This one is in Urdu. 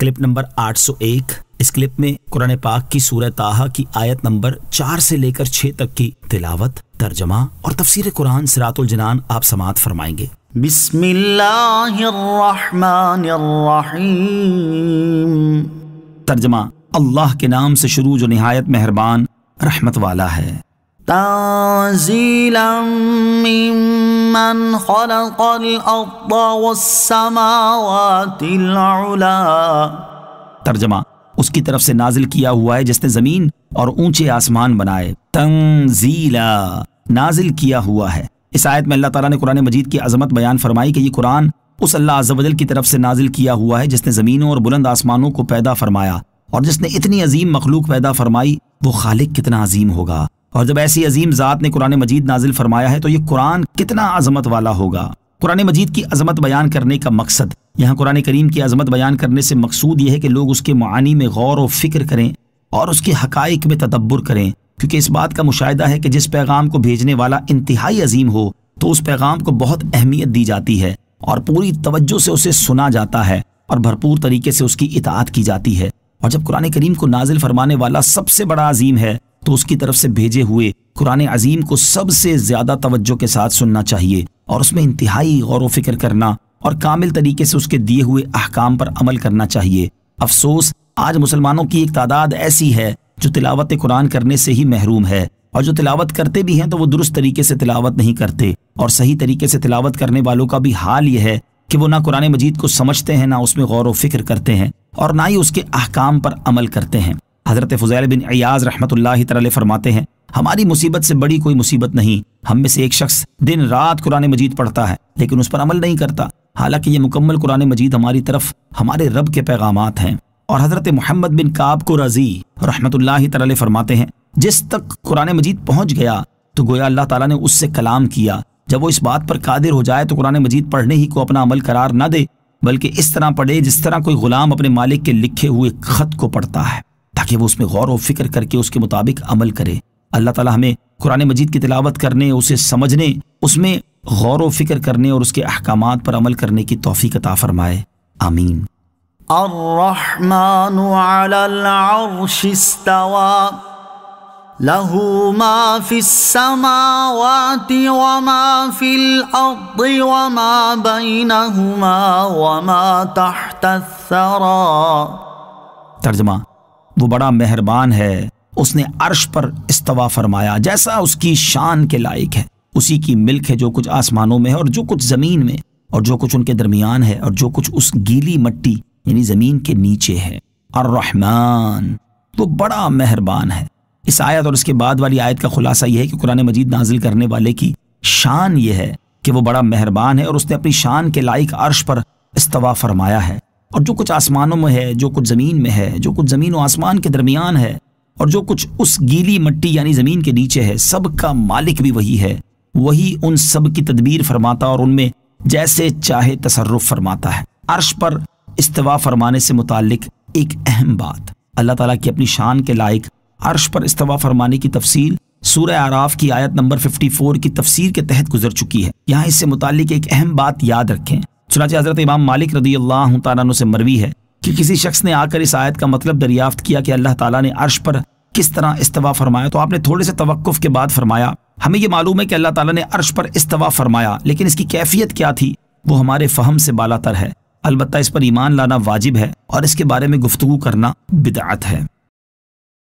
Clip number 801۔ اس کلپ میں قرآن پاک کی سورہ طٰہٰ کی آیت نمبر 4 سے لے کر 6 تک کی تلاوت، ترجمہ اور تفسیر قرآن صراط الجنان آپ سماعت فرمائیں گے۔ بسم اللہ الرحمن الرحیم۔ ترجمہ: اللہ کے نام سے شروع جو نہایت مہربان رحمت والا ہے۔ تنزیلا ممن خلق الارض والسماوات العلا۔ ترجمہ: اس کی طرف سے نازل کیا ہوا ہے جس نے زمین اور اونچے آسمان بنائے۔ تنزیلا، نازل کیا ہوا ہے۔ اس آیت میں اللہ تعالیٰ نے قرآن مجید کی عظمت بیان فرمائی کہ یہ قرآن اس اللہ عز و جل کی طرف سے نازل کیا ہوا ہے جس نے زمینوں اور بلند آسمانوں کو پیدا فرمایا، اور جس نے اتنی عظیم مخلوق پیدا فرمائی وہ خالق کتنا عظیم ہوگا۔ اور جب ایسی عظیم ذات نے قرآن مجید نازل فرمایا ہے تو یہ قرآن کتنا عظمت والا ہوگا۔ قرآن مجید کی عظمت بیان کرنے کا مقصد، یہاں قرآن کریم کی عظمت بیان کرنے سے مقصود یہ ہے کہ لوگ اس کے معانی میں غور و فکر کریں اور اس کے حقائق میں تدبر کریں، کیونکہ اس بات کا مشاہدہ ہے کہ جس پیغام کو بھیجنے والا انتہائی عظیم ہو تو اس پیغام کو بہت اہمیت دی جاتی ہے اور پوری توجہ سے اسے سنا جاتا ہے اور بھرپور طریقے سے اس کی اطاعت کی جاتی ہے۔ اور جب قرآن کریم کو نازل فرمانے والا سب سے بڑا عظیم ہے تو اس کی طرف سے بھیجے ہوئے قرآن عظیم کو سب سے زیادہ توجہ کے ساتھ سننا چاہیے اور اس میں انتہائی غور و فکر کرنا اور کامل طریقے سے اس کے دیے ہوئے احکام پر عمل کرنا چاہیے۔ افسوس، آج مسلمانوں کی ایک تعداد ایسی ہے جو تلاوت قرآن کرنے سے ہی محروم ہے، اور جو تلاوت کرتے بھی ہیں تو وہ درست طریقے سے تلاوت نہیں کرتے، اور صحیح طریقے سے تلاوت کرنے والوں کا بھی حال یہ ہے کہ وہ نہ قرآن مجید کو سمجھتے ہیں، نہ اس میں غور و فکر کرتے ہیں، اور نہ ہی اس کے احکام پر عمل کرتے ہیں۔ حضرت فضیل بن عیاض رحمۃ اللہ تعالی فرماتے ہیں، ہماری مصیبت سے بڑی کوئی مصیبت نہیں، ہم میں سے ایک شخص دن رات قرآن مجید پڑھتا ہے لیکن اس پر عمل نہیں کرتا، حالانکہ یہ مکمل قرآن مجید ہماری طرف ہمارے رب کے پیغامات ہیں۔ اور حضرت محمد بن کعب قرظی رحمۃ اللہ تعالی فرماتے ہیں، جس تک قرآن مجید پہنچ گیا تو گویا اللہ تعالیٰ نے اس سے کلام کیا، جب وہ اس بات پر قادر ہو جائے تو قرآن مجید پڑھنے ہی کو اپنا عمل قرار نہ دے، بلکہ اس طرح پڑھے جس طرح کوئی غلام اپنے مالک کے لکھے ہوئے خط کو پڑھتا ہے، تاکہ وہ اس میں غور و فکر کر کے اس کے مطابق عمل کرے۔ اللہ تعالیٰ ہمیں قرآن مجید کی تلاوت کرنے، اسے سمجھنے، اس میں غور و فکر کرنے اور اس کے احکامات پر عمل کرنے کی توفیق عطا فرمائے، آمین۔ الرحمن علی العرش استوى له ما في السماوات وما في الأرض وما بينهما وما تحت الثرى۔ ترجمہ: وہ بڑا مہربان ہے، اس نے عرش پر استوا فرمایا جیسا اس کی شان کے لائق ہے، اسی کی ملک ہے جو کچھ آسمانوں میں ہے اور جو کچھ زمین میں، اور جو کچھ ان کے درمیان ہے اور جو کچھ اس گیلی مٹی یعنی زمین کے نیچے ہے۔ الرحمن، وہ بڑا مہربان ہے۔ اس آیت اور اس کے بعد والی آیت کا خلاصہ یہ ہے کہ قرآن مجید نازل کرنے والے کی شان یہ ہے کہ وہ بڑا مہربان ہے اور اس نے اپنی شان کے لائق عرش پر استوا فرمایا ہے، اور جو کچھ آسمانوں میں ہے، جو کچھ زمین میں ہے، جو کچھ زمین و آسمان کے درمیان ہے، اور جو کچھ اس گیلی مٹی یعنی زمین کے نیچے ہے، سب کا مالک بھی وہی ہے، وہی ان سب کی تدبیر فرماتا اور ان میں جیسے چاہے تصرف فرماتا ہے۔ عرش پر استوا فرمانے سے متعلق ایک اہم بات، اللہ تعالیٰ کی اپنی شان کے لائق عرش پر استوا فرمانے کی تفصیل سورہ اعراف کی آیت نمبر 54 کی تفسیر کے تحت گزر چکی ہے۔ یہاں اس سے متعلق ایک اہم بات یاد رکھیں۔ چنانچہ حضرت امام مالک رضی اللہ تعالیٰ عنہ سے مروی ہے کہ کسی شخص نے آ کر اس آیت کا مطلب دریافت کیا کہ اللہ تعالیٰ نے عرش پر کس طرح استوا فرمایا، تو آپ نے تھوڑے سے توقف کے بعد فرمایا، ہمیں یہ معلوم ہے کہ اللہ تعالیٰ نے عرش پر استوا فرمایا، لیکن اس کی کیفیت کیا تھی وہ ہمارے فہم سے بالا تر ہے، البتہ اس پر ایمان لانا واجب ہے اور اس کے بارے میں گفتگو کرنا بدعت ہے۔